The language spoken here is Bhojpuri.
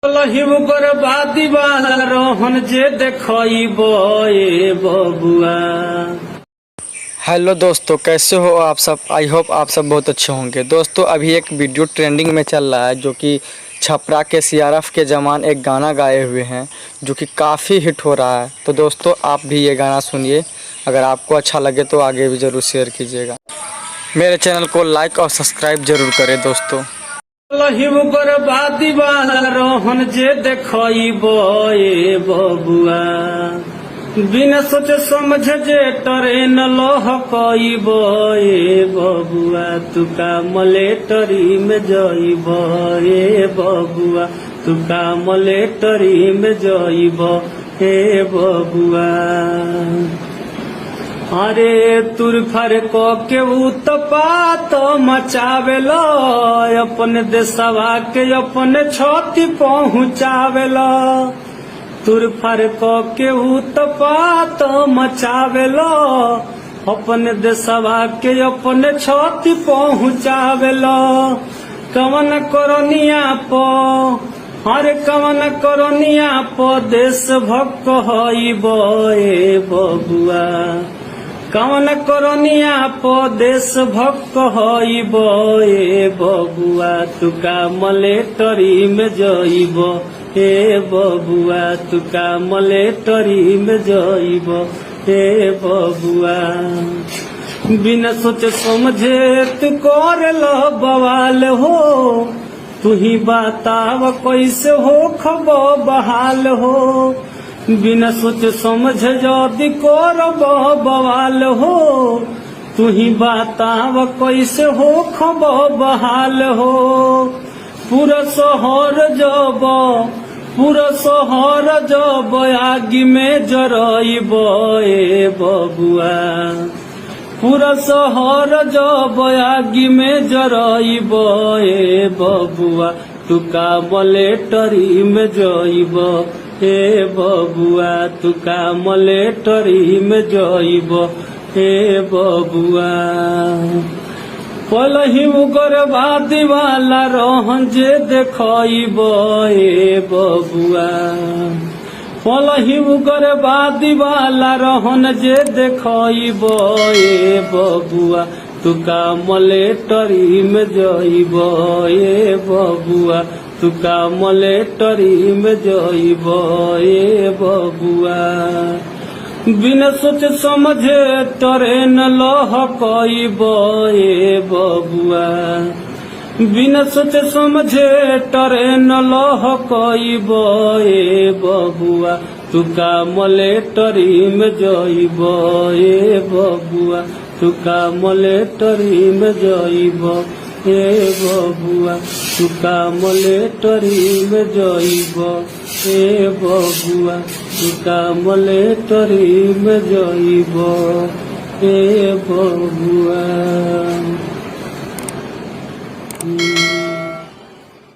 लहिमुगर बादी वाला रोहन जे देखइब ए बबुआ। हेलो दोस्तों, कैसे हो आप सब। आई होप आप सब बहुत अच्छे होंगे। दोस्तों अभी एक वीडियो ट्रेंडिंग में चल रहा है जो कि छपरा के सीआरएफ के जवान एक गाना गाए हुए हैं जो कि काफ़ी हिट हो रहा है। तो दोस्तों आप भी ये गाना सुनिए, अगर आपको अच्छा लगे तो आगे भी ज़रूर शेयर कीजिएगा। मेरे चैनल को लाइक और सब्सक्राइब ज़रूर करें दोस्तों। लहिमुगर बादी वाला रोहन जे देखइब ए बबुआ। बिना सोचे समझे जे ट्रेन लहकइब ए बबुआ। तुका मलेटरी में जइब ए बबुआ। तुका मलेटरी में जइब ए बबुआ। अरे तुर फर को के उत्पात मचावेला, अपने देशवा के अपने छति पहुँचावेला। तुर फर को के उत्पात मचावेला, अपने देशवा के अपने छति पहुँचावेला। कवन करनिया पो अरे कवन करनिया पो देश भक्त हइब ए बबुआ। कवन करनिया पो देश भक्त हइब ए बबुआ। तुका मलेटरी में जइब ए बबुआ। तुका मलेटरी में जइब ए बबुआ। बिना सोचे समझे तू करेल बवाल हो। तू ही बताव कैसे हो खबर बहाल हो। बिना सोचे समझे जदि करब बवाल हो। तू ही बताव कैसे हो खबर बहाल हो। पूरा शहर जब आगी में जरइब ए बबुआ। पूरा शहर जब आगी में जरइब ए बबुआ। तुका मलेटरी में जइब ए बबुआ। तुका मलेटरी में जइब ए बबुआ। पलही मुगर बादी वाला रोहन जे देखइब ए बबुआ। पलही मुगर बादी वाला रोहन जे देखइब ए बबुआ। तुका मलेटरी में जइब ए बबुआ। तुका मलेटरी में जइब ए बबुआ। बिना सोचे समझे ट्रेन लहकइब ए बबुआ। बिना सोचे समझे ट्रेन लहकइब ए बबुआ। तुका मलेटरी में जइब ए बबुआ। तुका मलेटरी में जइब ए बबुआ। तुका मलेटरी में जइब ए बबुआ। तुका मलेटरी में जइब ए बबुआ।